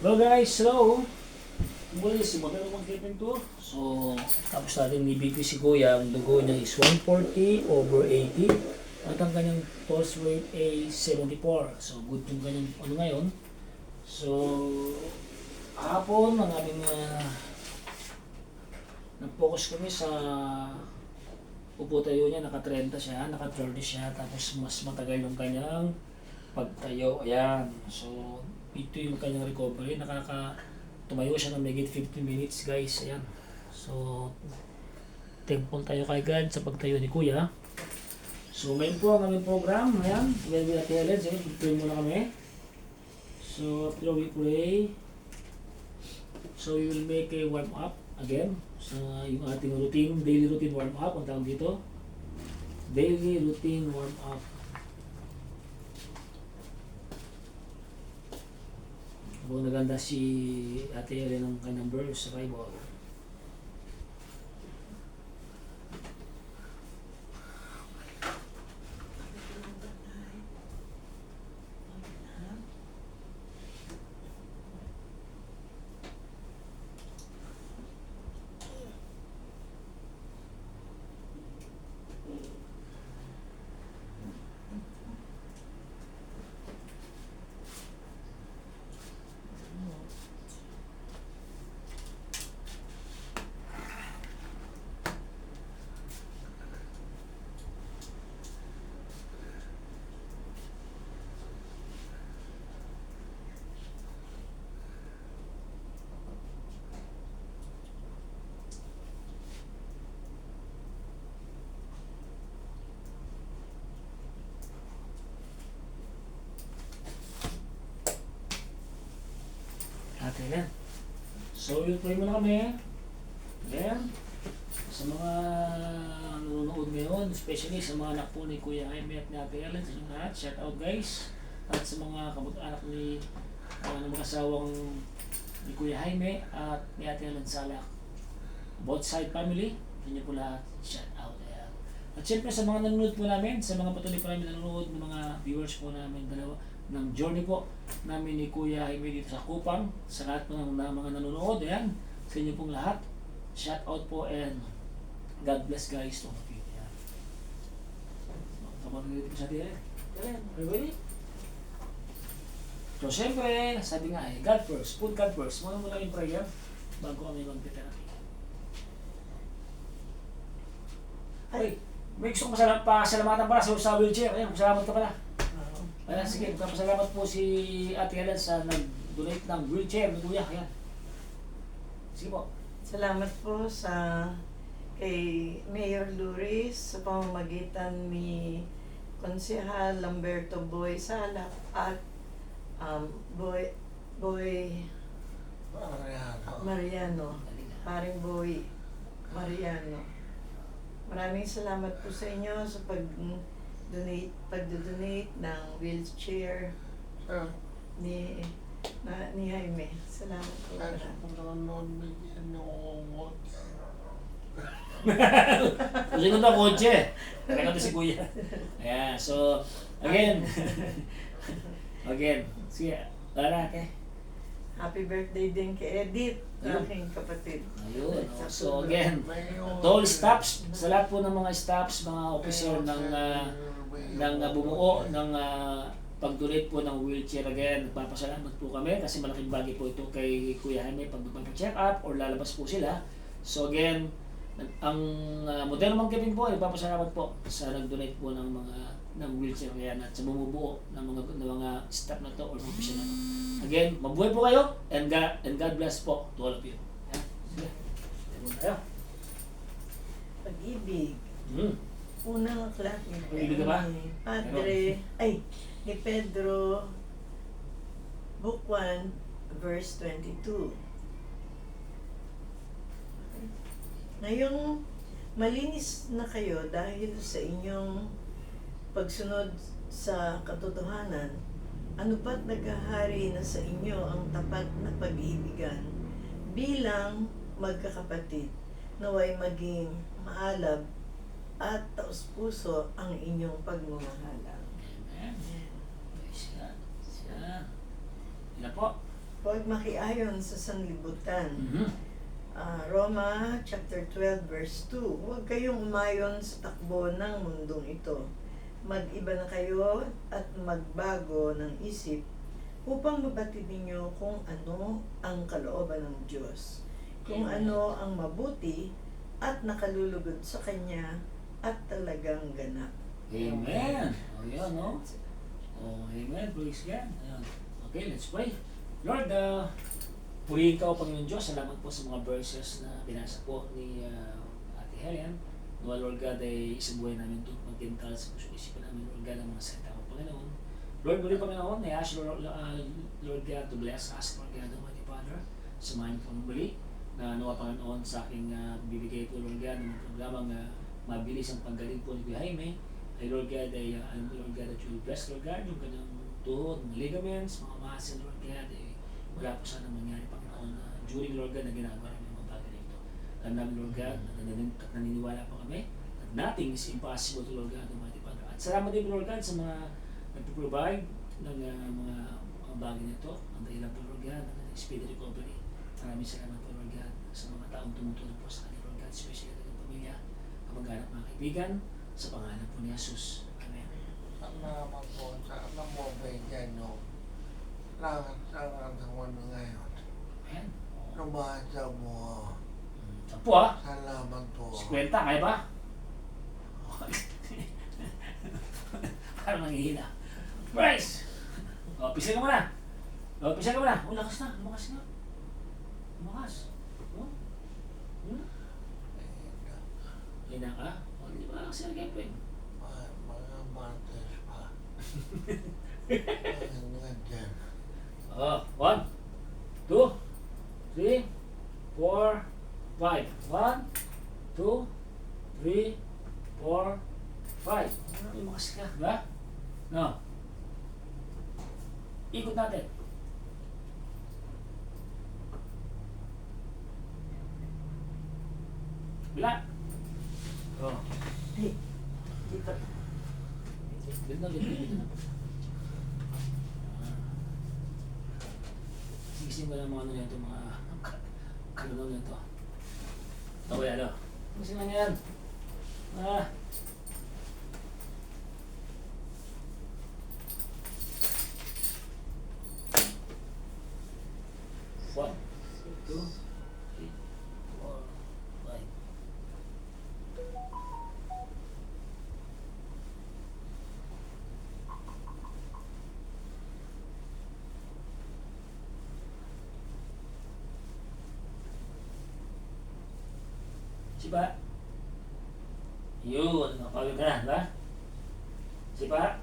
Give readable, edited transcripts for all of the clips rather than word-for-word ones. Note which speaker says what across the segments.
Speaker 1: Hello guys, hello! Muli si Modelo mag-taping to. So, tapos natin ni BP si Kuya, ang dugo niya is 140/80 at ang kanyang pulse rate ay 74. So, good yung kanyang ano ngayon. So, hapon ang aming nag-focus kami sa PAGTAYO niya, naka-30 siya, naka-30 siya, tapos mas matagal yung kanyang pagtayo. Ayan. So, ito yung kanyang recovery. Tumayo siya ng megit 50 minutes, guys. Ayan. So, thankful tayo kay God sa pagtayo ni Kuya. So, ngayon po ang aming program. Ayan. Ngayon mo natin Helen. Sige, pray muna kami. So, after we pray, so we will make a warm up again. Sa yung ating routine, daily routine warm up. Ang tawag dito. Daily routine warm up. Buong naganda si Ate Helen ng kanyang verse sa Bible. Ate Helen. So, yung pray muna kami. Then, sa mga nanonood ngayon, especially sa mga anak po ni Kuya Jaime at ni Ate Helen, sa inyo lahat, shout out guys. At sa mga kamag-anak ni ng mga asawang ni Kuya Jaime at ni Ate Helen SALAC. Both side family, inyo po lahat, shout out. Ayan. At syempre sa mga nanonood po namin, sa mga patuloy po namin nanonood ng mga viewers po namin, dalawa, ng journey po namin ni Kuya Jaime dito sa Cupang, sa lahat po ng mga nanonood, ayan, sa inyo pong lahat, shout out po and God bless guys to all of you. Ayan. Kapag nandito sa dire, ayan, are you ready? So syempre, sabi nga God first, put God first, muna yung prayer bago kami mag-therapy. Ay, may gusto kong pasalamatan pala sa wheelchair, ayan, salamat ka pala. Ayan, sige, magpapasalamat po si Ate Helen sa nag-donate ng wheelchair ni Kuya. Ayan. Sige po.
Speaker 2: Salamat po sa kay Mayor Luris sa pamamagitan ni Konsehal Lamberto Boy Salak at Boy Mariano, paring Boy Mariano. Maraming salamat po sa inyo sa pagdodonate ng wheelchair ni Jaime. Salamat po.
Speaker 1: Kasi ko na kotse. Talaga to si Kuya. Ayan, so, again. Sige, tara, okay.
Speaker 2: Happy birthday din kay Edith, aking kapatid.
Speaker 1: Ayun. So again, to all staffs, sa lahat po ng mga staffs, mga officer ng bumuo ng pag-donate po ng wheelchair, again, nagpapasalamat po kami kasi malaking bagay po ito kay Kuya Jaime pag magpa-check up or lalabas po sila. So again, ang Modelo Magkaping po, nagpapasalamat po sa nag-donate po ng mga wheelchair yan at sa bumubuo ng mga staff na to or professional na to. Again, mabuhay po kayo and God bless po to all of you. Yan. Sige. Tayo.
Speaker 2: Pag-ibig.
Speaker 1: Hmm.
Speaker 2: Unang aklat ni
Speaker 1: Pag-ibig ka ba?
Speaker 2: Ni Pedro, Book 1, verse 22. Ngayong malinis na kayo dahil sa inyong pagsunod sa katotohanan, ano pa't naghahari na sa inyo ang tapat na pag-iibigan bilang magkakapatid, naway maging maalab at taos-puso ang inyong pagmamahalan.
Speaker 1: Amen. Praise God. Yan. Yan po.
Speaker 2: Huwag makiayon sa sanlibutan.
Speaker 1: Mhm.
Speaker 2: Roma chapter 12 verse 2. Huwag kayong umayon sa takbo ng mundong ito. Mag-iba na kayo at magbago ng isip upang mabatid ninyo kung ano ang kalooban ng Diyos. Kung
Speaker 1: Amen.
Speaker 2: ano ang mabuti at nakalulugod sa Kanya at talagang ganap.
Speaker 1: Amen. O yan, no? Oh, amen. Praise God. Ayan. Okay, let's pray. Lord, purihin ka o Panginoon Diyos. Salamat po sa mga verses na binasa po ni Ate Helen. Lord God, ay isang buhay namin ito. Magtintal sa puso-isipan namin, Lord God, ang mga salita ko, Panginoon. Lord, muli Panginoon, I ask Lord God to bless us, Lord God, Almighty Father. Samahin po muli na nawa Panginoon sa aking bibigay po, Lord God, ng mga programang mabilis ang paggaling po ni Kuya Jaime. Ay Lord God, Lord God, that you will bless, Lord God, yung kanyang tuhod, mga ligaments, mga muscle, Lord God, wala po sana mangyari, Panginoon, during, Lord God, na ginagawa namin mga bagay na ito. Alam namin, Lord God, at naniniwala po kami, that nothing is impossible to Lord God, Almighty Father. At salamat din, Lord God, sa mga nagpo-provide ng mga bagay na ito, ang dahilan po, Lord God, ng speed recovery. Maraming salamat po, Lord God, sa mga taong tumutulong po sa kanila, Lord God, especially sa kanyang pamilya, kamag-anak, mga kaibigan, sa pangalan po ni Jesus. Amen.
Speaker 3: Salamat po sa namobigyan nyo. Lahat sa nagawa na ngayon.
Speaker 1: Amen.
Speaker 3: Lumasa mo.
Speaker 1: Sampu ah.
Speaker 3: Salamat po.
Speaker 1: 50, kaya ba? Parang nanghihina. Bryce! O, pisa ka muna. O, pisa ka muna. O, lakas na. Lumakas na. Lumakas. O? Hina ka? O, di ba? Kasi nag-epeng.
Speaker 3: Mga martes pa. Mga dyan.
Speaker 1: O, 1, 2, 3, 4, 5. 1, 2, 3, 4, 5. Lumakas ka, ba? No. Ikot natin. Bila. Oh.
Speaker 2: Dito.
Speaker 1: Ganda, ganda. Sigisin mo lang mga ano nito, mga kalulaw nito. Ito kuya, ano? Sigisin mo yan. One, two, three, four, five. Sipa. Yun, nakapagod ka na, ba? Sipa.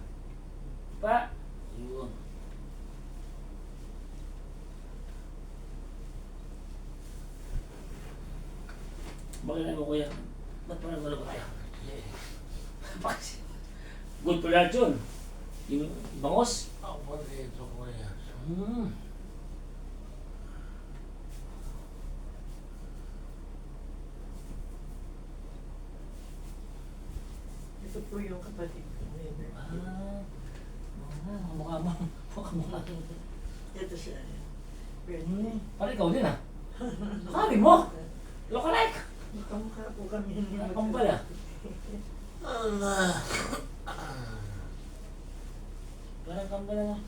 Speaker 1: Sipa. Yun. Bakit na mo kuya? Ba't parang wala ba kayo? Bakit? Good for that yun. Yung bangos?
Speaker 3: Ako dito ko yan.
Speaker 2: Ito po yung kapatid ko.
Speaker 1: Mukha mo. Mukha.
Speaker 2: Ito siya.
Speaker 1: Parang ikaw din ah. Sabi mo? Look-alike.
Speaker 2: Magkamukha po kami.
Speaker 1: Kambal ah. Parang kambal ah.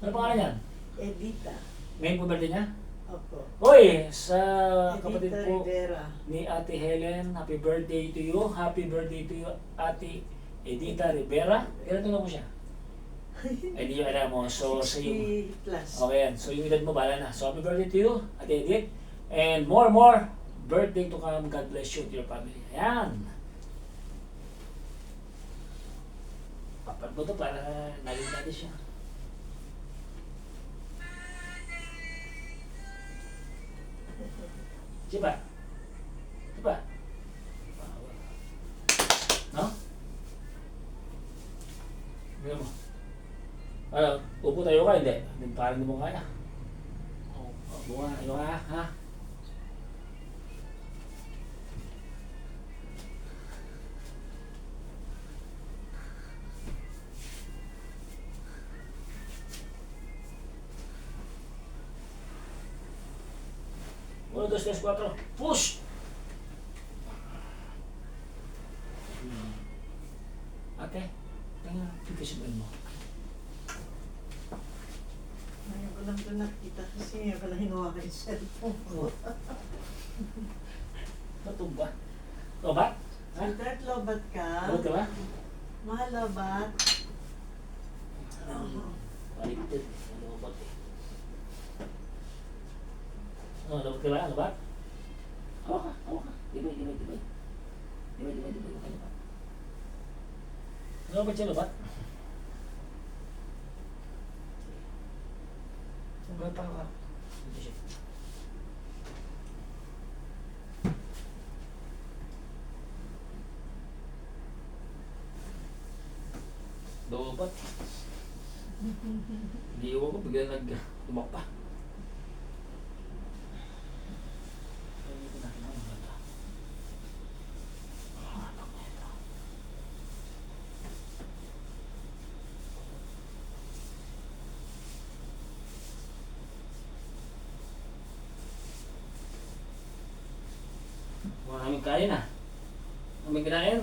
Speaker 1: Ano pangalan yan?
Speaker 2: Edita.
Speaker 1: Ngayon po birthday niya?
Speaker 2: Opo.
Speaker 1: Hoy! Sa kapatid
Speaker 2: Edita
Speaker 1: po
Speaker 2: Rivera.
Speaker 1: ni Ate Helen, happy birthday to you. Happy birthday to you, Ate Edita Rivera. Kailan ito na po siya? Ay, di yung alam mo. So, sa yung...
Speaker 2: 60 plus.
Speaker 1: Okay yan. So, yung edad mo, bala na. So, happy birthday to you, Ate Edith. And more birthday to come. God bless you and your family. Ayan. Papat mo to para naging natin siya. Sipa. Sipa. No? Bigyan mo. Ano, upo tayo ka, hindi. Parang hindi mo kaya. Upo ka, ano ka, ha? 1, 2, 3, 4. Push! Ate, tingnan, pipisipan mo.
Speaker 2: Ngayon ko lang ito nakita kasi ngayon ko lang hinawakan yung cellphone ko.
Speaker 1: Natumba. Lobat? Ha?
Speaker 2: Sweetheart, lobat ka?
Speaker 1: Lobat ka ba?
Speaker 2: Mahal, lobat.
Speaker 1: Paligtad. Lobat eh. Oh, lobat ka ba? Lobat? Hawa ka, hawa ka. Dibay, dibay, dibay. Dibay, dibay, dibay. Lobat. Lobat siya, lobat. Lobat pa, hawa. Dito siya. Lobat. Hindi iwan ko, bigla nag-tumakpa. Wala namin kain ah. Namin kinain.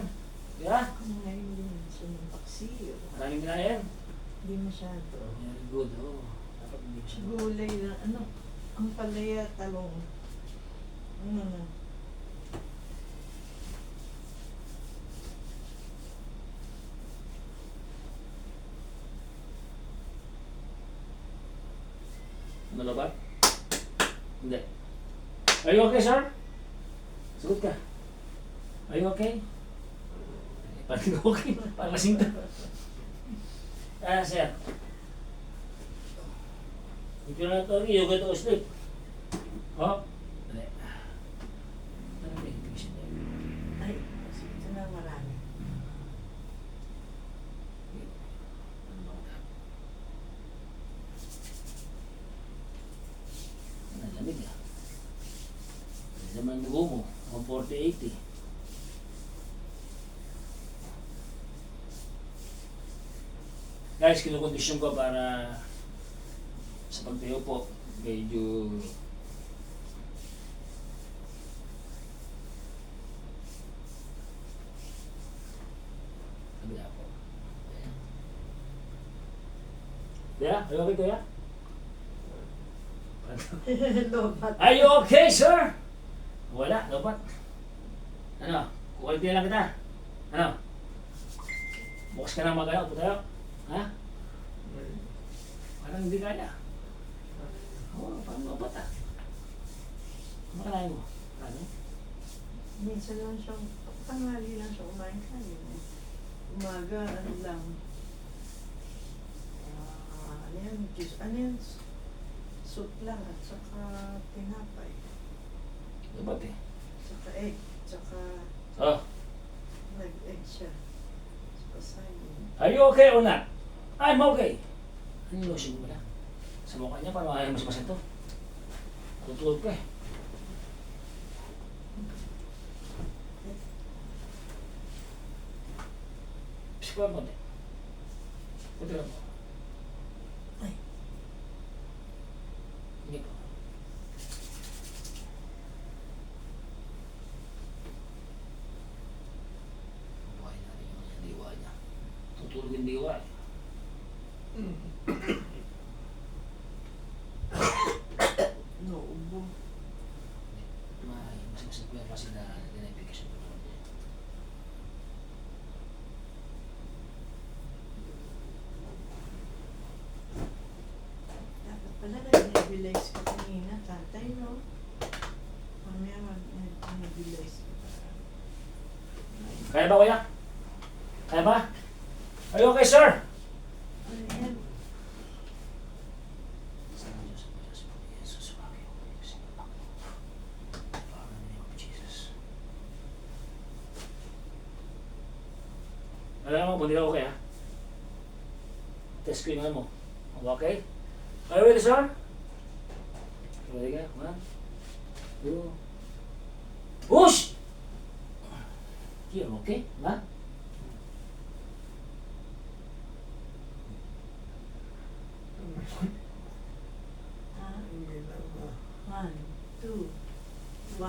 Speaker 1: Yeah?
Speaker 2: Ngayon din siya ng paksiyo.
Speaker 1: Maraming kinain.
Speaker 2: Hindi masyado.
Speaker 1: Very good. Oh. Dapat hindi siya.
Speaker 2: Gulay na, ano, ang palaya, talong.
Speaker 1: Malabat? Hindi. Are you okay, sir? Sagot ka. Are you okay? Parang okay. Parang lasing ka. Ah, sir. If you're not okay, you go to sleep. Oh? Dali. Ano ba yung patient niya?
Speaker 2: Ay, kasi ito na marami.
Speaker 1: Ang lamig ah. Naman dugo mo. Ang 40-80. Guys, kinukondisyon ko para sa pagtayo po, medyo kabila po. Yeah? Are you okay, kuya?
Speaker 2: Lobat.
Speaker 1: Are you okay, sir? Wala, dapat. Ano? Kukulitin lang kita. Ano? Bukas ka na magayo, tayo. Ha? Parang hindi kaya. Oo, parang dapat ah. Makalain mo. Ano?
Speaker 2: Minsan lang siya, tanghali lang siya kumain kanin. Umaga, ano lang. Ano yan? Juice, ano yan? Soup lang at saka tinapay.
Speaker 1: Dapat eh.
Speaker 2: Saka egg. Saka
Speaker 1: Oh,
Speaker 2: nag-egg siya. Saka saging.
Speaker 1: are you okay or not? I'm okay. Ano yung lotion mo pala? Sa mukha niya, parang ayaw mas ito. Tutulog ka eh. Psikuha mo din. Kunti lang mo.
Speaker 2: Ay.
Speaker 1: Hindi po. Buhay na rin yung diwa niya. Tutulog yung diwa eh.
Speaker 2: Naubo.
Speaker 1: Mas ko yan kasi na dinaification ko naman yan.
Speaker 2: Dapat pala nag-nebulize ka kanina, tatay, no? Mamaya mag-nebulize ka para.
Speaker 1: Kaya ba, kuya? Kaya ba? Are you okay, sir?
Speaker 2: Ano yan?
Speaker 1: Alam mo, hindi ka okay ha? Test ko yung ano mo. Okay? Are you ready, sir? Ready ka? 1, 2, push! Here, okay? Ha?
Speaker 2: Ah, 1, 2, 1,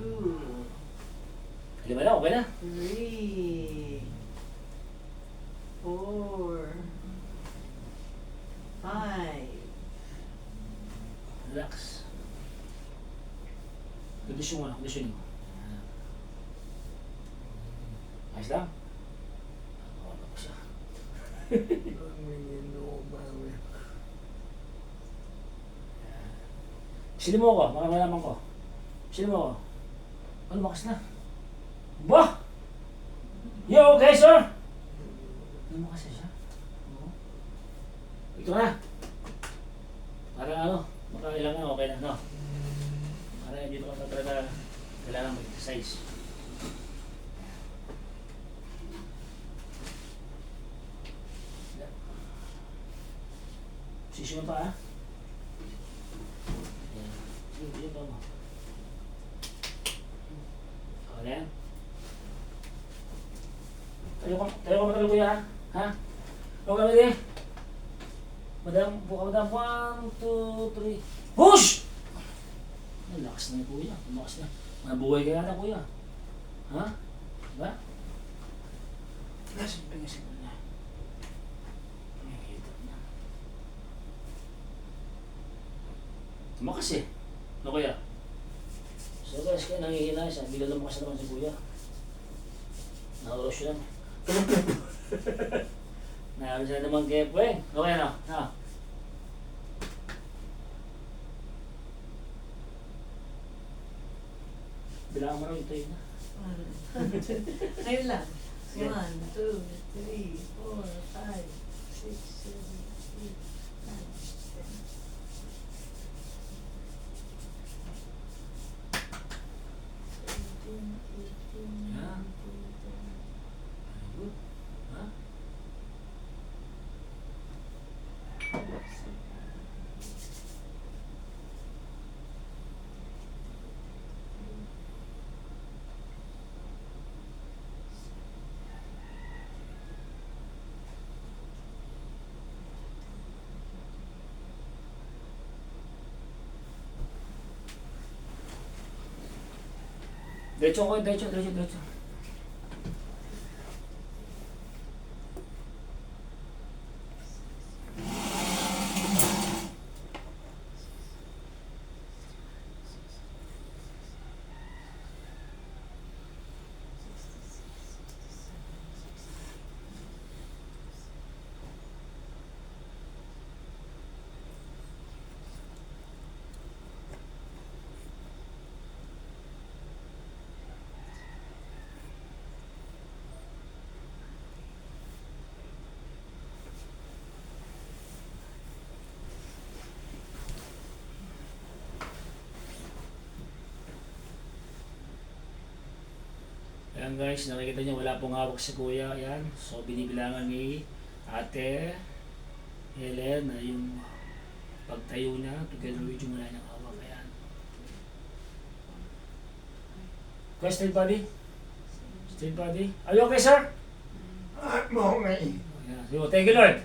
Speaker 2: 2,
Speaker 1: Lima na, okay na.
Speaker 2: 3, 4, 5.
Speaker 1: Relax. Kondisyon mo na, kondisyon mo. Ayos lang. Ano ko siya. Sino mo ako? Malaman ko. Sino mo ako? Ano, makas na. Bah! You okay, sir? Ano makas na siya? Oo. Ito na. Para ano, makailang na, okay na, no? Para dito ka talaga kailangan mag-exercise. Sisyo pa, ha? Sige, sige pa mo. Okay na yan? Tayo ka matagal, kuya, ha? Okay kami din. Madam, buka madam. 1, 2, 3. Push! Ay, lakas na yung kuya. Lumakas na. Mabuhay ka yata, kuya. Ha? Diba? Lakas yung pingasin mo na. Nakikita na. Lumakas eh. Ano kuya? So guys, kaya nangihina siya. Bila lumakas naman si kuya. Nauros siya lang. Naroon siya naman kaya po eh. Okay na. Ha? Bilangan mo rin ito yun na.
Speaker 2: Ngayon lang. 1, 2, 3, 4, 5, 6, 7, 8, 9, 10.
Speaker 1: Yeah. Good. Ha? Diretso ko, diretso. Ayan guys, nakikita nyo wala pong hawak si kuya. Ayan. So binibilangan ni ate Helen na yung pagtayo niya together with yung wala niyang hawak. Ayan. Question body? Straight body? Are you okay, sir?
Speaker 3: At mo ngay.
Speaker 1: Ayan. So, thank you, Lord.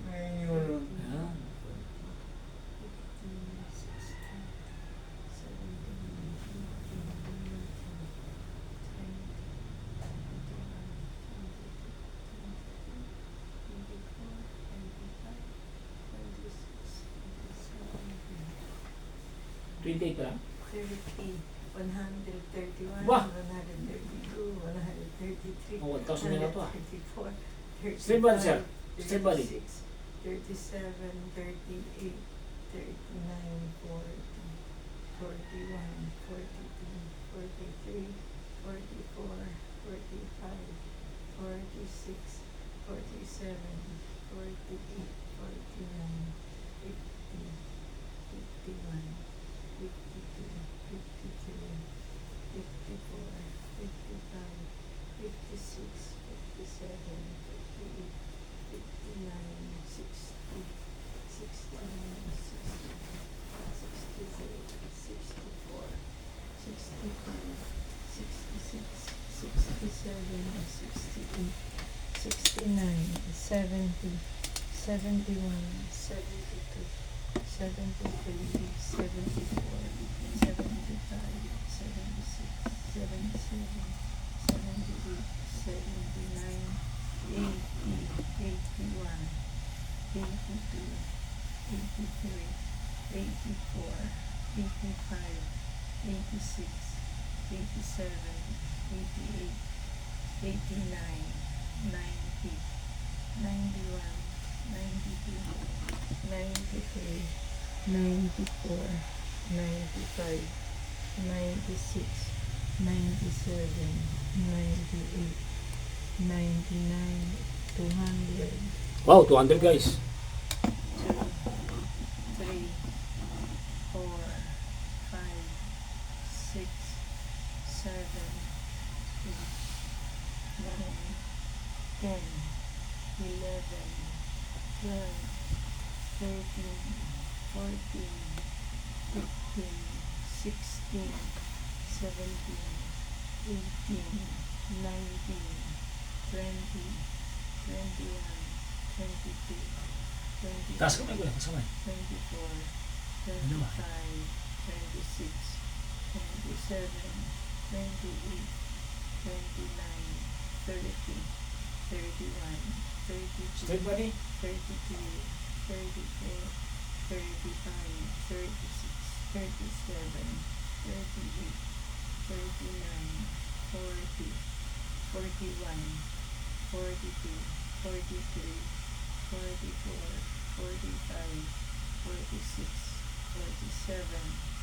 Speaker 3: Ngayon.
Speaker 1: Ayan. Twenty-eight pa lang.
Speaker 2: 30, 131,
Speaker 1: Wah!
Speaker 2: 132, 133,
Speaker 1: Oh, 1,000 na to ah.
Speaker 2: 134,
Speaker 1: Straight body, sir. Straight body.
Speaker 2: 36, 37, 38, 39, 40, 41, 42, 43, 44, 45, 46, 47, 48, 49, 50, 51, 52, 53, 54, 55, 56, 57, 58, 59, 60, 61, 62, 63, 64, 65, 66, 67, 68, 69, 70, 71, 72, 73, 74, 75, 76, 77, 78, 79, 80, 81, 82, 83, 84, 85, 86, 87, 88, 89, 90, 91, 92, 93, 94, 95, 96, 97, 98, 99, 200,
Speaker 1: Wow, 200 guys.
Speaker 2: 2, 3, 4, 5, 6, 7, 8, 9, 10, 11, 12, 13, 14, 15, 16, 17, 18, 19, 20, 21, 22, 23,
Speaker 1: Taas kamay ko lang, kasamay.
Speaker 2: 24,
Speaker 1: Ano ba?
Speaker 2: 25, 26, 27, 28, 29, 30, 31, 32,
Speaker 1: Straight body.
Speaker 2: 33, 34, 35, 36, 37, 38, 39, 40, 41, 42, 43, 44, 45, 46, 47,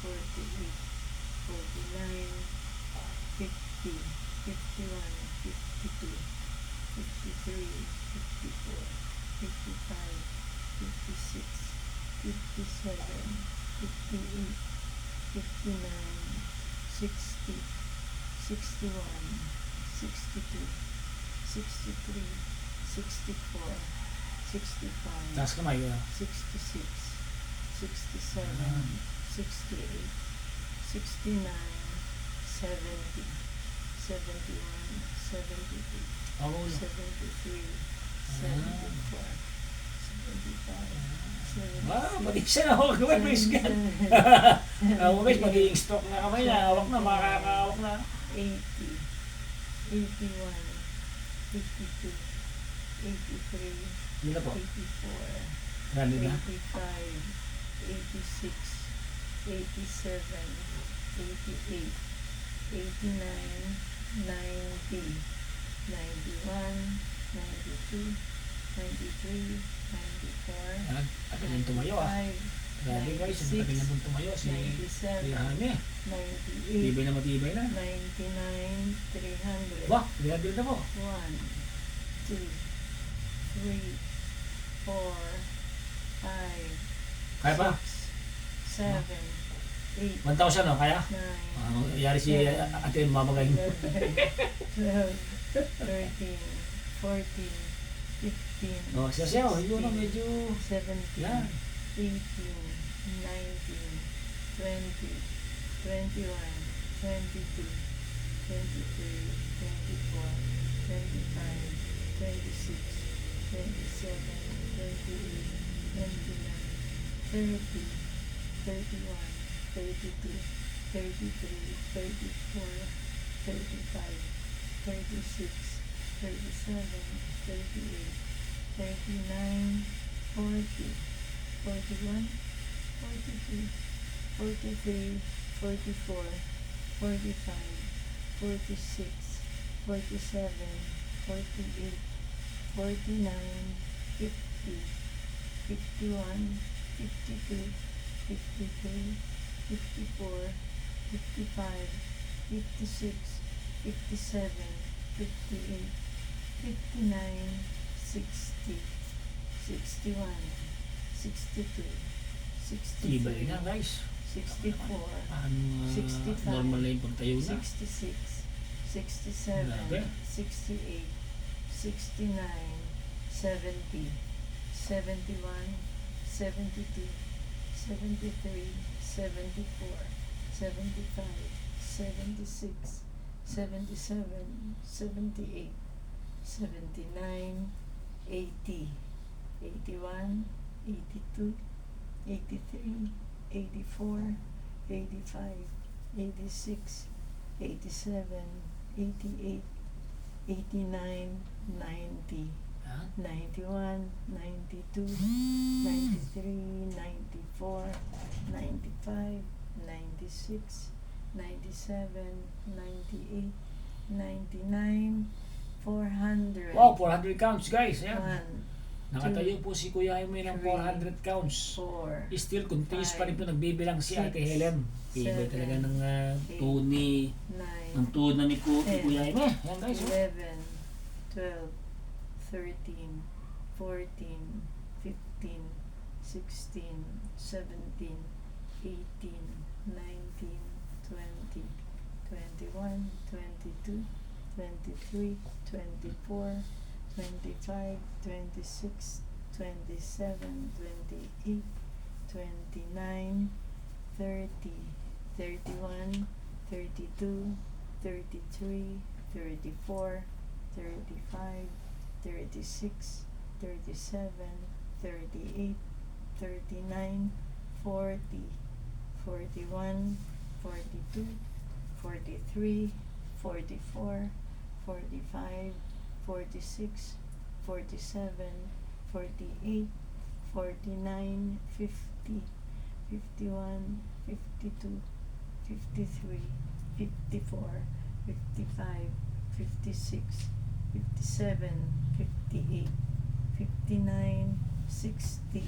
Speaker 2: 48, 49, 50, 51, 52, 53, 54, 55, 56, 57, 58, 59, 60, 61, 62, 63, 64, 65,
Speaker 1: Taas kamay ko lang.
Speaker 2: 66, 67, 68, 69, 70, 71, 72,
Speaker 1: Ako ulo.
Speaker 2: 73, 74, 75,
Speaker 1: Ah, pati siya na hawak kamay, praise God. Ako guys, magiging stroke na kamay na. Hawak na, makakahawak na.
Speaker 2: 80, 81, 52, 83,
Speaker 1: Yun na po.
Speaker 2: 84,
Speaker 1: Grabe na.
Speaker 2: 85, 86, 87, 88, 89, 90, 91, 92, 93, 94,
Speaker 1: Yan. Tagal yung tumayo ah.
Speaker 2: 95,
Speaker 1: Grabe guys, ang tagal na pong tumayo. Si
Speaker 2: 97,
Speaker 1: Jaime.
Speaker 2: 98,
Speaker 1: Tibay na matibay na.
Speaker 2: 99, 300.
Speaker 1: Bah, grabe na po.
Speaker 2: 1, 2, 3, 4, 5,
Speaker 1: Kaya pa?
Speaker 2: 6, 7, 8,
Speaker 1: 1,000 no? Kaya?
Speaker 2: 9,
Speaker 1: Yari si ate mamagay.
Speaker 2: 11, 12, 13, 14, 15,
Speaker 1: Oh, siya. Yun na medyo...
Speaker 2: 17,
Speaker 1: Yan.
Speaker 2: 18, 19, 20, 21, 22, 23, 24, 25, 26, 27, 28, 29, 30, 31, 32, 33, 34, 35, 36, 37, 38, 39, 40, 41, 42, 43, 44, 45, 46, 47, 48, 49, 50, 51, 52, 53, 54, 55, 56, 57, 58, 59, 60, 61, 62, 63,
Speaker 1: Tibay na guys.
Speaker 2: 64,
Speaker 1: Ang
Speaker 2: 65,
Speaker 1: normal na yung pagtayo na.
Speaker 2: 66, 67,
Speaker 1: Grabe.
Speaker 2: 68, 69, 70, 71, 72, 73, 74, 75, 76, 77, 78, 79, 80, 81, 82, 83, 84, 85, 86, 87, 88, 89, 90,
Speaker 1: Yan.
Speaker 2: 91, 92, 93, 94, 95, 96, 97, 98, 99, 400.
Speaker 1: Wow, 400 counts guys. Yan.
Speaker 2: 1,
Speaker 1: Nakatayo po si Kuya Jaime ng 400 counts.
Speaker 2: 4,
Speaker 1: Still continuous pa rin po nagbibilang si Ate
Speaker 2: Six,
Speaker 1: Helen. Tibay
Speaker 2: seven,
Speaker 1: talaga ng
Speaker 2: eight,
Speaker 1: Tony.
Speaker 2: 9,
Speaker 1: Ng tuna ni
Speaker 2: ten,
Speaker 1: Kuya Jaime. Yan guys.
Speaker 2: 11, 12, 13, 14, 15, 16, 17, 18, 19, 20, 21, 22, 23, 24, 25, 26, 27, 28, 29, 30, 31, 32, 33, 34, 35, 36, 37, 38, 39, 40, 41, 42, 43, 44, 45, 46, 47, 48, 49, 50, 51, 52, 53, 54, 55, 56, 57, 58, 59, 60,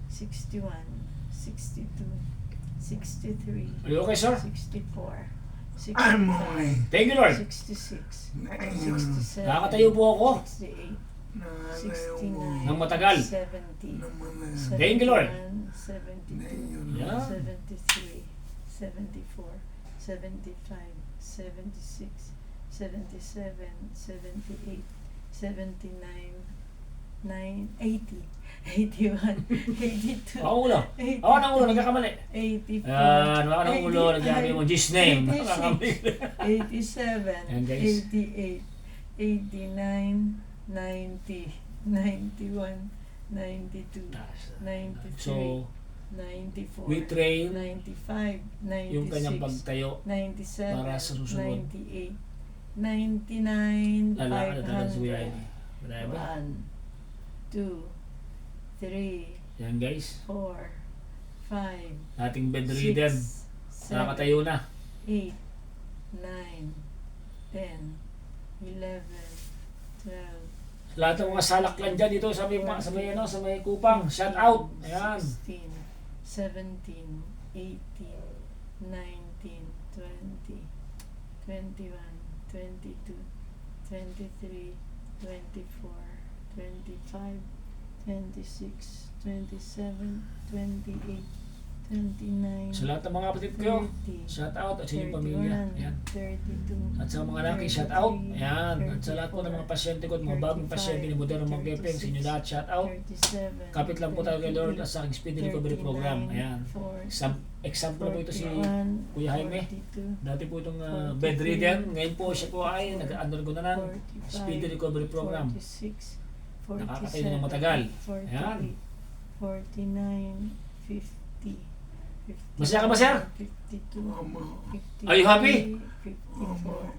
Speaker 2: 61, 62, 63,
Speaker 1: Are you okay, sir?
Speaker 2: 64,
Speaker 3: I'm
Speaker 2: 65,
Speaker 3: okay.
Speaker 1: Thank you, Lord.
Speaker 2: 66,
Speaker 3: Ayun.
Speaker 2: 67,
Speaker 1: Nakakatayo po ako
Speaker 2: 68,
Speaker 3: Nanayaw mo.
Speaker 2: 69,
Speaker 1: ng matagal.
Speaker 2: 70,
Speaker 3: Naman na.
Speaker 2: 71,
Speaker 1: Thank you, Lord.
Speaker 2: 72,
Speaker 3: Ayun.
Speaker 1: Yeah.
Speaker 2: 73, 74, 75, 76, 77, 78, 79, 80, 81, 82,
Speaker 1: Ako ulo. Ako ng ulo, nagkakamali.
Speaker 2: 84,
Speaker 1: Yan, ako ng ulo, nagkakamali mo. G's name.
Speaker 2: 86,
Speaker 1: Nakakamali.
Speaker 2: 87,
Speaker 1: Yan, guys.
Speaker 2: 88, 89, 90, 91, 92, 93,
Speaker 1: So,
Speaker 2: 94,
Speaker 1: we train
Speaker 2: 95, 96,
Speaker 1: yung kanyang pagtayo
Speaker 2: 97,
Speaker 1: para sa susunod.
Speaker 2: 98, 99,
Speaker 1: Lalakad na talaga si Kuya
Speaker 2: 500,
Speaker 1: Jaime. Marami.
Speaker 2: 1, 2, 3,
Speaker 1: Yan guys.
Speaker 2: 4, 5,
Speaker 1: Ating bedridden.
Speaker 2: 6, 7,
Speaker 1: Nakakatayo na.
Speaker 2: 8, 9, 10, 11, 12,
Speaker 1: Lahat ng mga salak lang dyan dito sa may Cupang. Shout out. Ayan.
Speaker 2: 16, 17, 18, 19, 20, 21, 22, 23, 24, 25, 26, 27, 28, 29,
Speaker 1: Sa lahat ng mga kapatid ko,
Speaker 2: 30,
Speaker 1: shout out at sa inyong pamilya.
Speaker 2: 31,
Speaker 1: Ayan.
Speaker 2: 32,
Speaker 1: At sa mga laki, shout out. Ayan. At sa lahat po ng mga pasyente ko at mga bagong pasyente ni Modern Magkepeng, sa inyo lahat, shout out.
Speaker 2: 37,
Speaker 1: Kapit lang po tayo kay Lord at sa aking speedy recovery program. Ayan. Example po ito si Kuya Jaime. Dati po itong bedridden. Ngayon po siya po ay nag-undergo na ng speedy recovery program.
Speaker 2: 46,
Speaker 1: Nakakatayo na ng matagal. Ayan.
Speaker 2: 49, 50, 51,
Speaker 1: Masaya ka ba, sir?
Speaker 2: 52,
Speaker 3: Mama.
Speaker 2: 53,
Speaker 1: Are you happy?
Speaker 2: 54,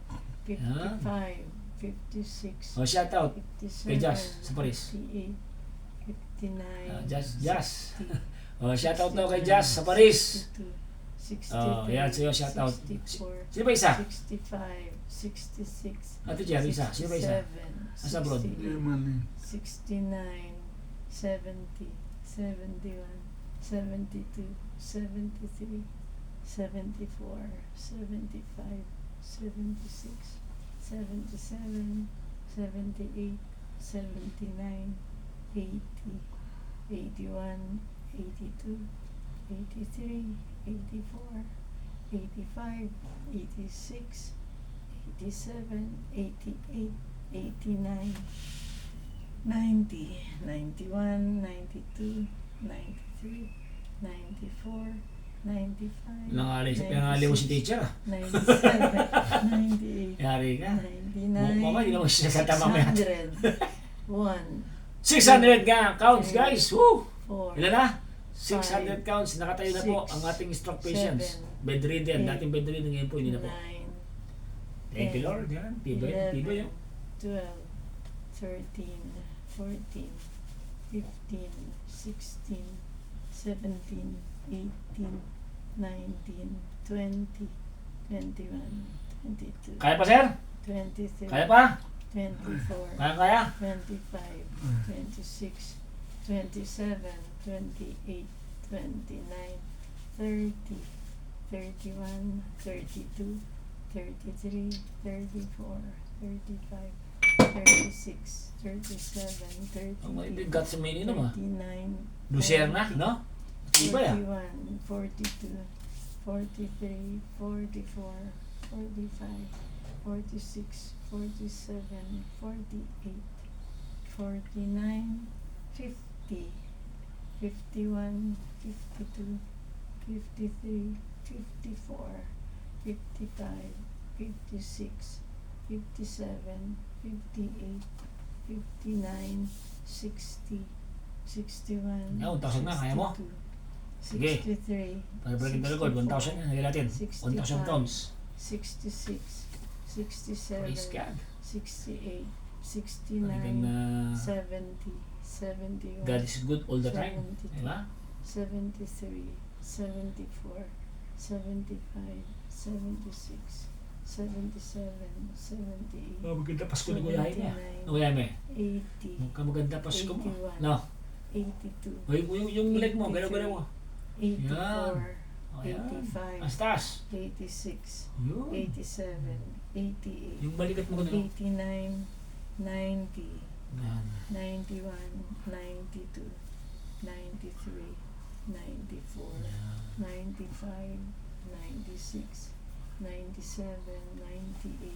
Speaker 2: 55, 56,
Speaker 1: O, shout out
Speaker 2: 57,
Speaker 1: kay Jazz sa Paris.
Speaker 2: 58, 59,
Speaker 1: Jazz.
Speaker 2: 60,
Speaker 1: O, shout out daw kay Jazz sa Paris.
Speaker 2: 62,
Speaker 1: Oh,
Speaker 2: 63,
Speaker 1: yan, sa'yo, shout out.
Speaker 2: 64,
Speaker 1: Sino ba isa?
Speaker 2: 65, 66,
Speaker 1: Ate Jerry, isa. Sino ba isa?
Speaker 2: 67,
Speaker 1: Asa abroad?
Speaker 2: 68,
Speaker 3: Yaman eh.
Speaker 2: 69, 70, 71, 72, 73, 74, 75, 76, 77, 78, 79, 80, 81, 82, 83, 84, 85, 86, 87, 88, 89, 90, 91, 92, 93, 94, 95,
Speaker 1: Nangali mo si teacher.
Speaker 2: 97, 98,
Speaker 1: Yari ka.
Speaker 2: 99,
Speaker 1: Mukha hindi naman siya sa tamang yan.
Speaker 2: 100, 1,
Speaker 1: 600 nga counts guys. Woo!
Speaker 2: 4,
Speaker 1: Ilan na? 600 counts, nakatayo na po ang ating stroke patients. Bedridden, dating bedridden, ngayon po hindi na po.
Speaker 2: 9,
Speaker 1: Thank you Lord, yan. Tibay yun.
Speaker 2: 12, 13, 14, 15, 16, 17, 18, 19, 20, 21, 22,
Speaker 1: Kaya pa sir?
Speaker 2: 23,
Speaker 1: Kaya pa?
Speaker 2: 24,
Speaker 1: Kaya?
Speaker 2: 25, 26, 27, 28, 29, 30, 31, 32, 33, 34, 35, 36, 37,
Speaker 1: Ang may
Speaker 2: 38,
Speaker 1: bigat sa minimum ah.
Speaker 2: 39,
Speaker 1: Lucerna,
Speaker 2: 40,
Speaker 1: no? Tibay ah.
Speaker 2: 41, 42, 43, 44, 45, 46, 47, 48, 49, 50, 51, 52, 53, 54, 55, 56, 57, 58, 59, 60, 61,
Speaker 1: Yan, 1,000 na, kaya mo?
Speaker 2: 62,
Speaker 1: Sige.
Speaker 2: 63,
Speaker 1: Pag-break the record, 1,000 yan, hagin natin. 1,000 counts.
Speaker 2: 66, 67,
Speaker 1: Praise God.
Speaker 2: 68,
Speaker 1: Talagang
Speaker 2: 69, 70, 71,
Speaker 1: God is good all the time.
Speaker 2: 72,
Speaker 1: Diba?
Speaker 2: 73, 74, 75, 76, 77, 78,
Speaker 1: Maganda Pasko ni Kuya Jaime. Kuya Jaime,
Speaker 2: 80,
Speaker 1: maganda Pasko mo.
Speaker 2: 81,
Speaker 1: No.
Speaker 2: 82,
Speaker 1: Yung leg mo, galaw-galaw mo.
Speaker 2: 84,
Speaker 1: Ayan.
Speaker 2: 85,
Speaker 1: Astas.
Speaker 2: 86,
Speaker 1: Yun.
Speaker 2: 87, 88,
Speaker 1: Yung balikat mo ganun.
Speaker 2: 89, 90,
Speaker 1: Yan.
Speaker 2: 91, 92, 93, 94, 95, 96, 97, 98,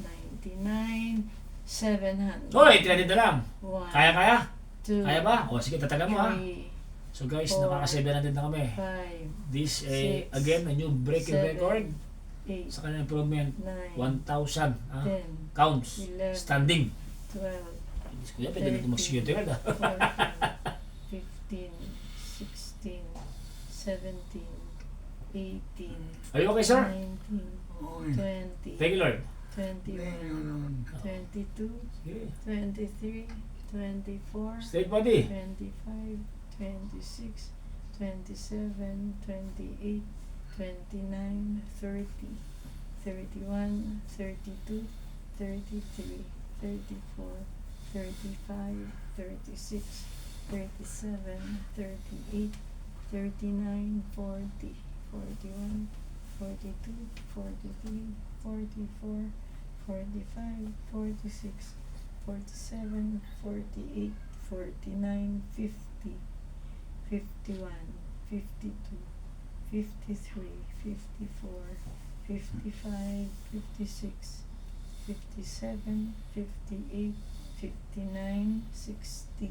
Speaker 2: 99, 700.
Speaker 1: Hoy, 300 na lang.
Speaker 2: 1,
Speaker 1: Kaya?
Speaker 2: 2,
Speaker 1: Kaya ba? O sige, tatagan mo ha.
Speaker 2: 3,
Speaker 1: So guys,
Speaker 2: 4,
Speaker 1: nakaka-700 na kami.
Speaker 2: 5,
Speaker 1: This,
Speaker 2: 6,
Speaker 1: again, a new breaking
Speaker 2: 7,
Speaker 1: record
Speaker 2: 8,
Speaker 1: sa kanyang improvement.
Speaker 2: 9,
Speaker 1: 1,000
Speaker 2: 10,
Speaker 1: counts.
Speaker 2: 11,
Speaker 1: Standing.
Speaker 2: 12,
Speaker 1: Kuya, pwede na ito mag-security guard ah.
Speaker 2: 14, 15, 16, 17, 18,
Speaker 1: Are you okay, sir?
Speaker 2: 19, 20,
Speaker 1: Thank you, Lord.
Speaker 2: 21, 22,
Speaker 1: Sige.
Speaker 2: 23, 24,
Speaker 1: Straight body.
Speaker 2: 25, 26, 27, 28, 29, 30, 31, 32, 33, 34, 35, 36, 37, 38, 39, 40, 41, 42, 43, 44, 45, 46, 47, 48, 49, 50, 51, 52, 53, 54, 55, 56, 57, 58, 59, 60,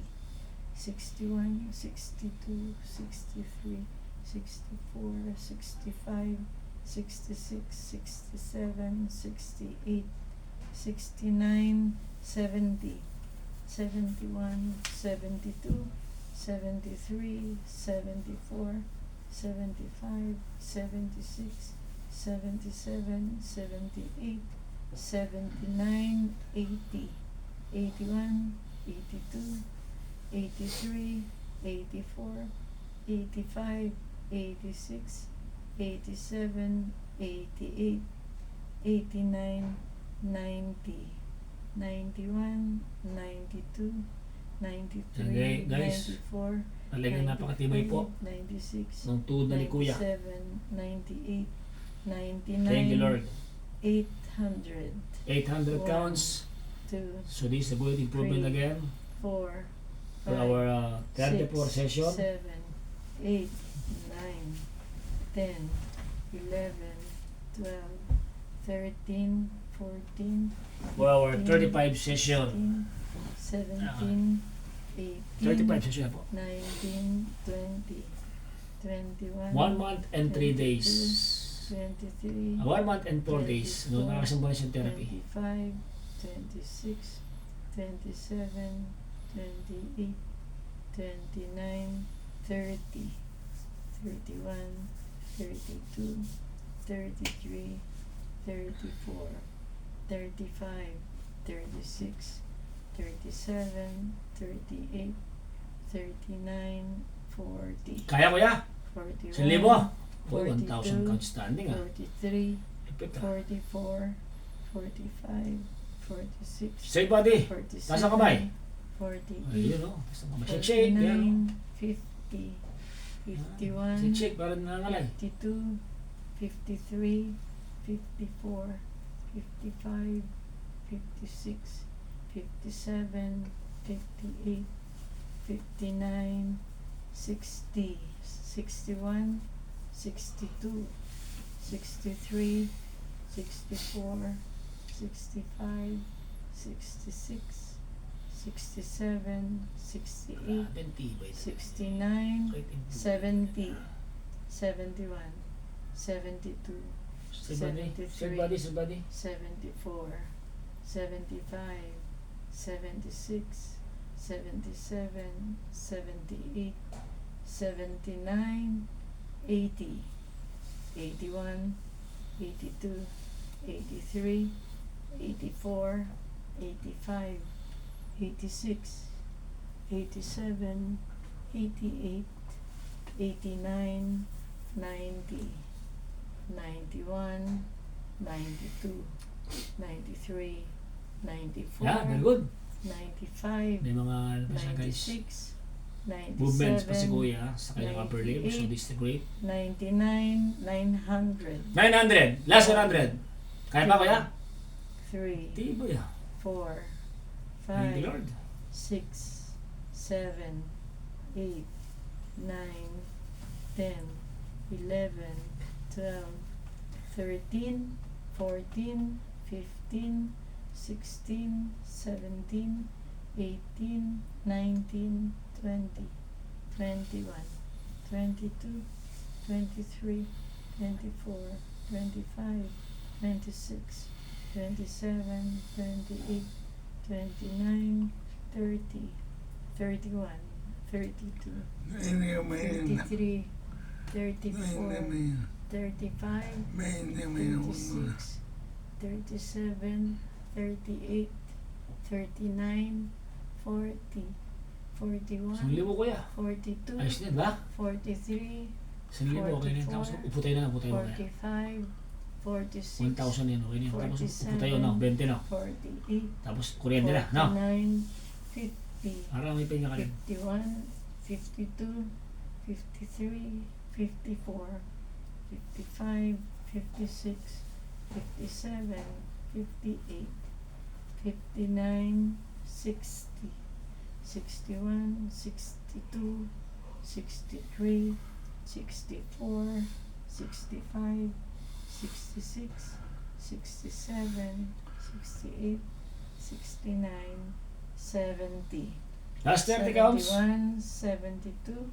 Speaker 2: 61, 62, 63, 64, 65, 66, 67, 68, 69, 70, 71, 72, 73, 74, 75, 76, 77, 78, 79, 80, 81, 82, 83, 84, 85, 86, 87, 88, 89, 90, 91, 92, 93,
Speaker 1: Okay, guys.
Speaker 2: 94,
Speaker 1: Talagang napakatibay po
Speaker 2: 96,
Speaker 1: ng tuhod na ni Kuya.
Speaker 2: 97, 98, 99,
Speaker 1: Thank you, Lord.
Speaker 2: 800,
Speaker 1: 800 counts.
Speaker 2: 2,
Speaker 1: So this is a good improvement
Speaker 2: 3,
Speaker 1: again
Speaker 2: 4,
Speaker 1: for our 34 session.
Speaker 2: 7, 8, 9, 10, 11, 12, 13, 14,
Speaker 1: For our
Speaker 2: 15,
Speaker 1: 35 session.
Speaker 2: 17, 18,
Speaker 1: 35 session po.
Speaker 2: 19, 20, 21,
Speaker 1: 1 month and 3 days.
Speaker 2: 23,
Speaker 1: 1 month and 4 days. No, nakakasambulan siyang therapy.
Speaker 2: 25, 26, 27, 28, 29, 30, 31, 32, 33, 34, 35, 36, 37, 38, 39, 40,
Speaker 1: Kaya kuya?
Speaker 2: 41,
Speaker 1: 1,000. Uy, 1,000
Speaker 2: 42,
Speaker 1: count standing ah.
Speaker 2: 43,
Speaker 1: Lipit ah.
Speaker 2: 44, 45, 46,
Speaker 1: Say buddy.
Speaker 2: 47,
Speaker 1: Taas ang kamay.
Speaker 2: 48,
Speaker 1: Ayun o. Basta shake. Yan.
Speaker 2: 49, 50, 51,
Speaker 1: Shake. Para nangangalay.
Speaker 2: 52, 53, 54, 55, 56, 57, 58, 59, 60, 61, 62, 63, 64, 65, 66, 67, 68, 69, 70, 71, 72,
Speaker 1: Say buddy.
Speaker 2: 74, 75, 76, 77, 78, 79, 80, 81, 82, 83, 84, 85, 86, 87, 88, 89, 90, 91, 92, 93, 94,
Speaker 1: Yeah, very good.
Speaker 2: 95,
Speaker 1: May mga ano pa siya guys.
Speaker 2: 96,
Speaker 1: Movements pa si
Speaker 2: 97,
Speaker 1: kuya sa kanyang upper limb. So this is the great.
Speaker 2: 99, 900,
Speaker 1: 900. Last 100. Kaya pa kuya?
Speaker 2: 3,
Speaker 1: Tiboy ah.
Speaker 2: 4,
Speaker 1: Thank you
Speaker 2: 5,
Speaker 1: Lord.
Speaker 2: 6, 7, 8, 9, 10, 11, 12, 13, 14, 15, 16, 17, 18, 19, 20, 21, 22, 23, 24, 25, 26, 27, 28, 29, 30, 31, 32, 33, 34, 35, 36, 37, 38, 39, 40, 41,
Speaker 1: 1,000 kuya.
Speaker 2: 42,
Speaker 1: Ayos na ba?
Speaker 2: 43,
Speaker 1: 1,000 okay na yun. Tapos upo tayo na.
Speaker 2: 45, 46,
Speaker 1: 1,000 yan. Okay na yun. Tapos
Speaker 2: 47,
Speaker 1: upo tayo na. 20 na.
Speaker 2: 48,
Speaker 1: Tapos kuryente na. No?
Speaker 2: 49, 50,
Speaker 1: Para may pahinga ka rin.
Speaker 2: 51, 52, 53, 54, 55, 56, 57, 58, 59, 60, 61, 62, 63, 64, 65, 66, 67, 68, 69, 70.
Speaker 1: Last 30 counts.
Speaker 2: 71, 72,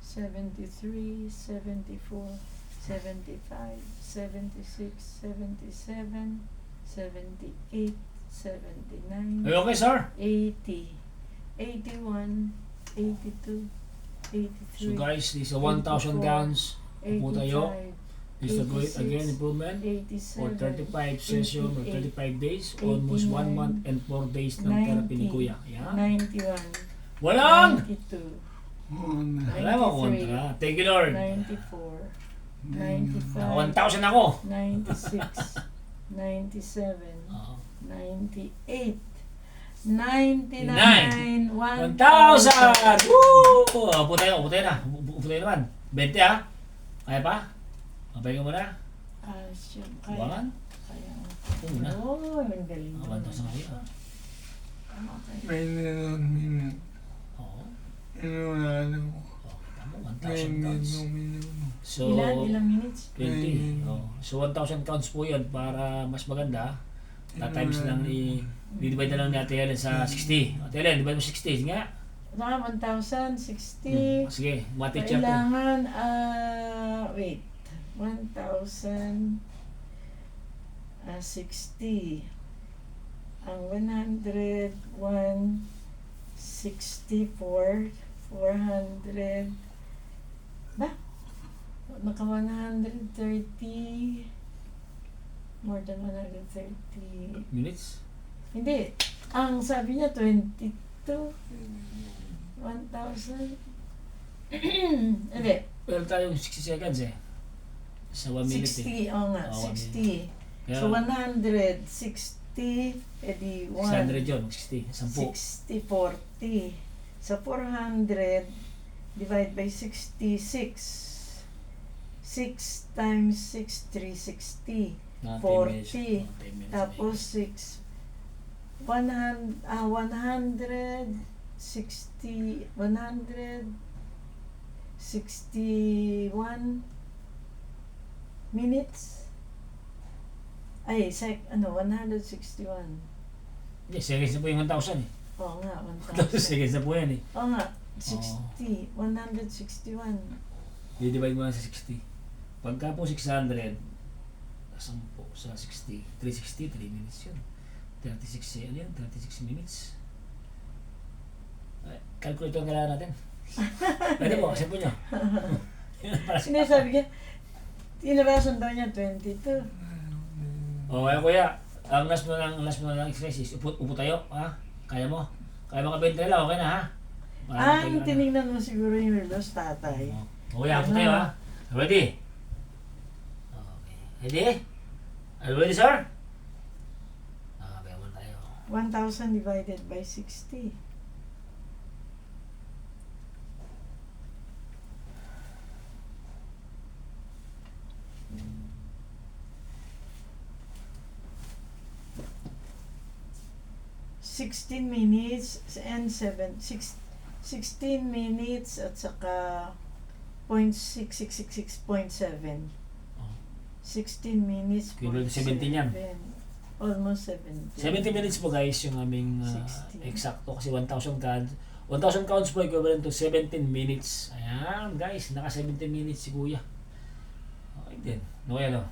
Speaker 2: 73, 74, 75, 76, 77, 78, 79,
Speaker 1: Are you okay, sir?
Speaker 2: 80, 81, 82, 83,
Speaker 1: So guys, this is a 1,000 counts. Upo tayo.
Speaker 2: 85,
Speaker 1: This is a great
Speaker 2: 86,
Speaker 1: again improvement.
Speaker 2: 87,
Speaker 1: For 35 session or
Speaker 2: 88,
Speaker 1: 35 days. Almost 1 month and 4 days ng therapy ni
Speaker 2: 90,
Speaker 1: kuya. Yeah?
Speaker 2: 91,
Speaker 1: Walang!
Speaker 2: 92,
Speaker 1: Wala mo kontra. Thank you Lord.
Speaker 2: 94, 95,
Speaker 1: 1,000 ako.
Speaker 2: 96, 97,
Speaker 1: Oo.
Speaker 2: 98, 99,
Speaker 1: 1,000! Woo! Upo tayo na. Upo tayo naman. 20 ha? Kaya pa? Mabay ka muna.
Speaker 2: Siya,
Speaker 1: Buwangan?
Speaker 2: kaya.
Speaker 1: Upo muna.
Speaker 2: Oo, ang galing.
Speaker 1: 1,000 ako yun.
Speaker 2: Okay.
Speaker 1: Oo.
Speaker 3: Inunahan ko.
Speaker 1: Tama, 1,000 counts. So,
Speaker 2: Ilang minutes?
Speaker 1: 20. Oh. So 1,000 counts po yun para mas maganda. Times lang di-divide na lang ni Ate Helen sa 60. Ate Helen, divide mo 60. Sige nga.
Speaker 2: 1,000, 60.
Speaker 1: Sige, mati check.
Speaker 2: Kailangan, wait. 1,000, 60. Ang 100, 164, 400, naka 130, more than 130.
Speaker 1: Minutes?
Speaker 2: Hindi, ang sabi niya 22, 1,000. Hindi,
Speaker 1: Well, tayong 60 seconds eh. Sa 1 minute eh.
Speaker 2: 60, oo nga,
Speaker 1: Oo,
Speaker 2: 60.
Speaker 1: Kaya,
Speaker 2: So 160, edi
Speaker 1: 600 yun, 60, 10.
Speaker 2: 60, 40. So 400 divide by 66. 6 times 6, 360.
Speaker 1: 10
Speaker 2: 40.
Speaker 1: minutes. 10 minutes.
Speaker 2: Tapos 6, 160, 161 minutes. Ay, 161.
Speaker 1: Hindi, seconds na po yung 1,000 eh.
Speaker 2: Oo nga,
Speaker 1: 1,000
Speaker 2: 1,000.
Speaker 1: seconds na po yan eh.
Speaker 2: Oo nga, 60, 161.
Speaker 1: I-divide mo lang sa 60. Pagka po 600, 10 sa 60, 360, 3 minutes yun. 36, ano yun? 36 minutes. Ay, calculator ang kailangan natin. Pwede po, kasi po nyo.
Speaker 2: Hindi, sabi niya, tinabasan daw niya 22.
Speaker 1: Kaya kuya, ang last mo lang exercise, upo tayo, ha? Kaya mo? Kaya mo ka 20 lang, okay na ha?
Speaker 2: Ang tinignan mo siguro yung relos, tatay.
Speaker 1: Kuya, upo tayo ha? Ready? Okay. Ready? Are you ready, sir? Okay, upo tayo.
Speaker 2: 1,000 divided by 60. $16 minutes and 16 minutes at saka 0.6666.7. 16 minutes.
Speaker 1: Equivalent to 17 yan.
Speaker 2: Almost 70.
Speaker 1: 70 minutes po guys yung aming
Speaker 2: 60.
Speaker 1: eksakto kasi 1,000 counts. 1,000 counts po equivalent to 17 minutes. Ayan guys, naka 17 minutes si kuya. Okay din. No yan o.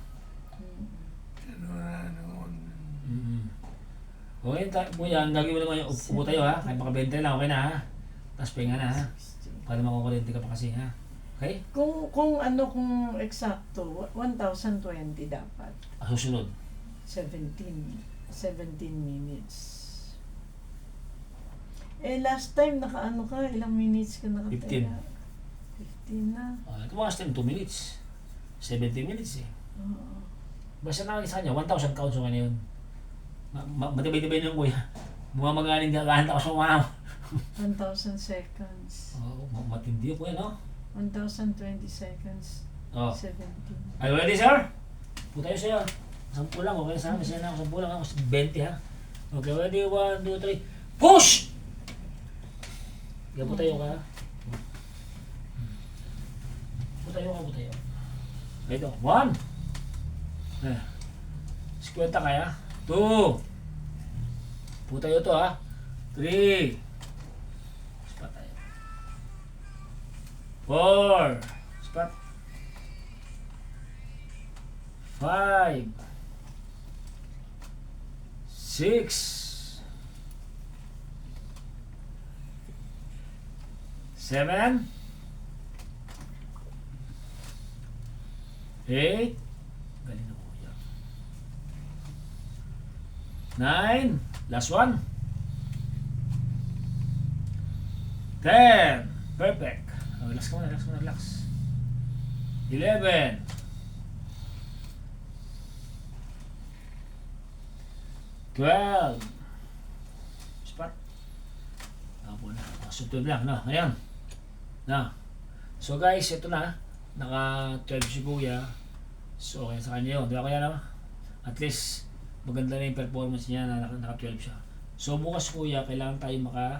Speaker 1: Okay, kuya, ang gagawin mo naman yung upo tayo ha. Kahit maka 20 lang, okay na ha. Tapos pahinga na ha. Para makukurente ka pa kasi ha. Okay?
Speaker 2: Kung eksakto, 1,020 dapat.
Speaker 1: Susunod.
Speaker 2: 17 minutes. Last time nakaano ka, ilang minutes ka nakataya? 15 na.
Speaker 1: Ito mga time 2 minutes. 70 minutes eh.
Speaker 2: Oo.
Speaker 1: Basta nakakita sa kanya, 1,000 counts yung ano yun. Matibay-tibay na yung kuya. Bumamagaling gagahanda ko sa wow.
Speaker 2: 1,000 seconds.
Speaker 1: Matindi yung kuya, no?
Speaker 2: 1,020 seconds.
Speaker 1: Oh.
Speaker 2: 17.
Speaker 1: Are you ready, sir? Puta tayo sa'yo. 10 lang, okay sa amin. Sa'yo na ako, 10 lang ako. 20 ha. Okay, ready? 1, 2, 3. Push! Kaya po tayo ka. Po tayo ka, po tayo. Ito, 1. Skwenta kaya. 2. Po tayo to ha. 3. Spot tayo. 4. Spot. 5. 6. 7. 8. Galing na po yan. 9. Last one. 10. Perfect. Relax ka muna, relax. 11. 12. Spot. Apo na. Sunod lang, no? Ayan. Na. So guys, ito na. Naka 12 si kuya. So okay sa kanya yun. Di ba kaya naman? At least, maganda na yung performance niya na naka 12 siya. So bukas kuya, kailangan tayo maka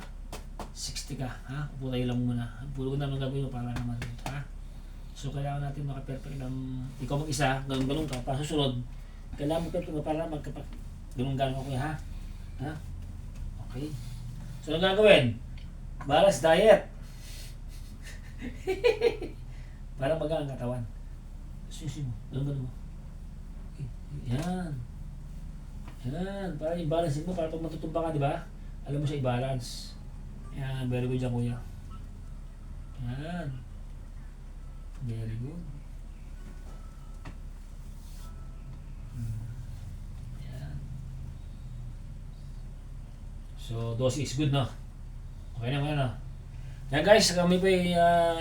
Speaker 1: 60 ka. Ha? Upo tayo lang muna. Puro ko naman gagawin mo para naman dito. Ha? So kailangan natin maka-perfect ng ikaw mag-isa, ganun ka. Pa susunod, kailangan mo perfect mo para magkapag ganun-ganun ko kuya. Ha? Ha? Okay. So anong gagawin? Balance diet. Para magaan ang katawan. Susi mo. Ganun mo. Okay. Yan. Yan. Para i-balance mo. Para pag matutumba ka, di ba? Alam mo siya i-balance. Yan. Very good dyan, kuya. Yan. Very good. So, dose is good, no? Okay na, okay na. Yan guys, kami pa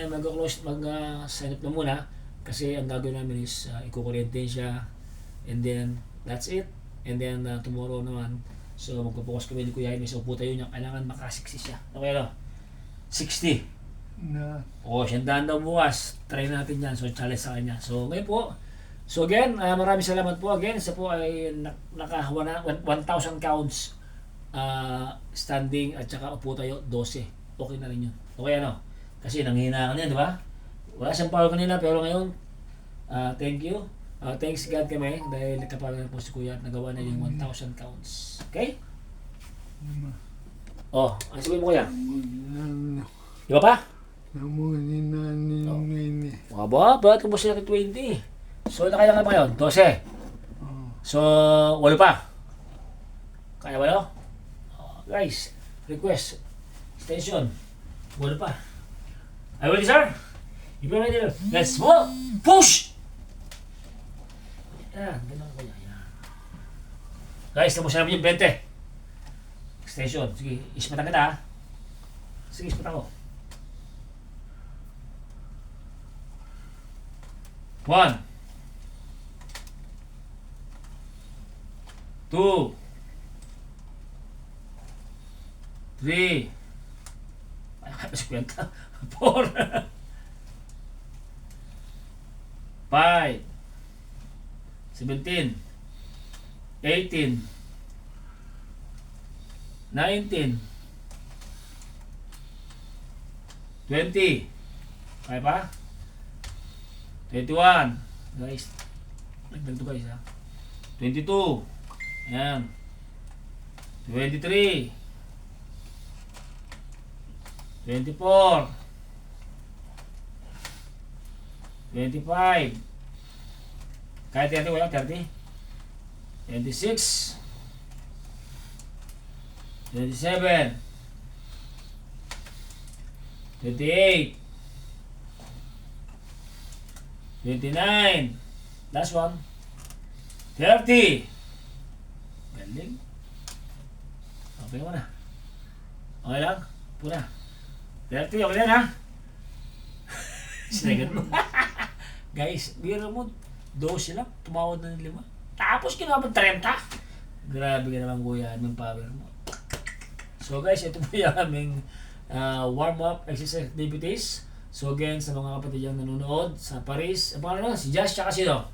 Speaker 1: mag-close, mag-sign up na muna. Kasi ang gagawin namin is ikukuryente siya. And then, that's it. And then, tomorrow naman, so magpupokus kami ni Kuya Jaime sa upo tayo niya. Kailangan makasiksi siya. Okay na? 60.
Speaker 3: Na.
Speaker 1: O, 100 daw bukas. Try natin yan. So, challenge sa kanya. So, ngayon po. So, again, maraming salamat po. Again, sa po ay naka 1,000 counts standing at saka upo tayo 12. Okay na rin yun. Okay ano? Kasi nanghina ka niya, di ba? Wala siyang power kanina pero ngayon, thank you. Thanks God kami dahil nagkapagal na po si Kuya at nagawa na yung 1,000 counts. Okay? Oh, ano sabihin mo Kuya? Di ba pa?
Speaker 3: Namunin na ni.
Speaker 1: Aba, ba't kung sila 20? So, nakaya nga ba yun? 12. So, 8 pa. Kaya ba no? Guys, request. Station. 8 pa. Are you ready, sir? If you're ready, let's move! Push! Yan, ganun ko yan. Guys, tapos namin yung 20. Station. Sige, ispatan kita ha. Sige, ispatan ko. 1 2 3 ay, kapag 4 5 17 18 19 20 kaya pa? 21 guys, nagdag to guys ha. 22 ayan 23 24 25 kahit 30 wala 30 26 27 28 29 last one 30 galing okay mo na okay lang puna 30 okay na ha sinagot mo guys biro mo 12 lang tumawad na ng 5 tapos kinabang 30 grabe ka naman kuya anong power mo so guys ito po yung aming warm up exercise activities. So again, sa mga kapatid yung nanonood sa Paris, ang pangalan na, si Josh tsaka sino?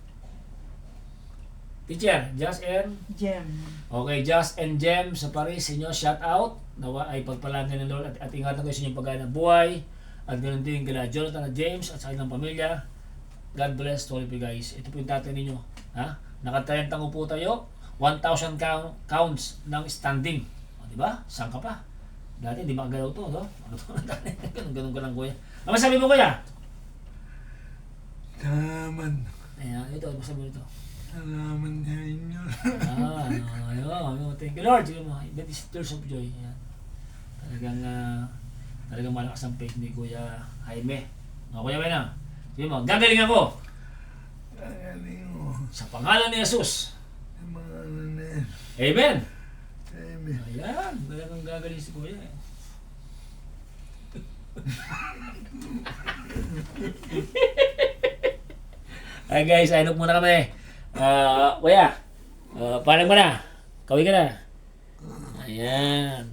Speaker 1: Teacher, Josh and?
Speaker 2: Jem.
Speaker 1: Okay, Josh and Jem sa Paris, sa inyo, shout out. Nawa ay pagpalangin ng Lord at ingatan ko sa inyong pagkain ng buhay. At ganoon din kila Jonathan at James at sa kanilang pamilya. God bless to all of you guys. Ito po yung tatay ninyo. Ha? Naka-30 upo tayo, 1,000 counts ng standing. O, diba? Saan ka pa? Dati, di ba galaw to, no? Ganun ka lang, kuya. Ano masabi mo, kuya?
Speaker 3: Salamat.
Speaker 1: Ayan, ito, masabi mo ito.
Speaker 3: Salamat sa inyo.
Speaker 1: Ayun. Thank you, Lord. Sige mo, that is tears of joy. Ayan. Talagang malakas ang faith ni Kuya Jaime. O, Kuya Jaime na. Sige mo, gagaling ako.
Speaker 3: Gagaling mo.
Speaker 1: Sa pangalan ni Jesus.
Speaker 3: Sa mga ano na yan.
Speaker 1: Amen.
Speaker 3: Amen.
Speaker 1: Ayan, talagang gagaling si Kuya. Hi guys, ainok muna kami. Kuya, paano mo na? Kawin ka na. Ayan.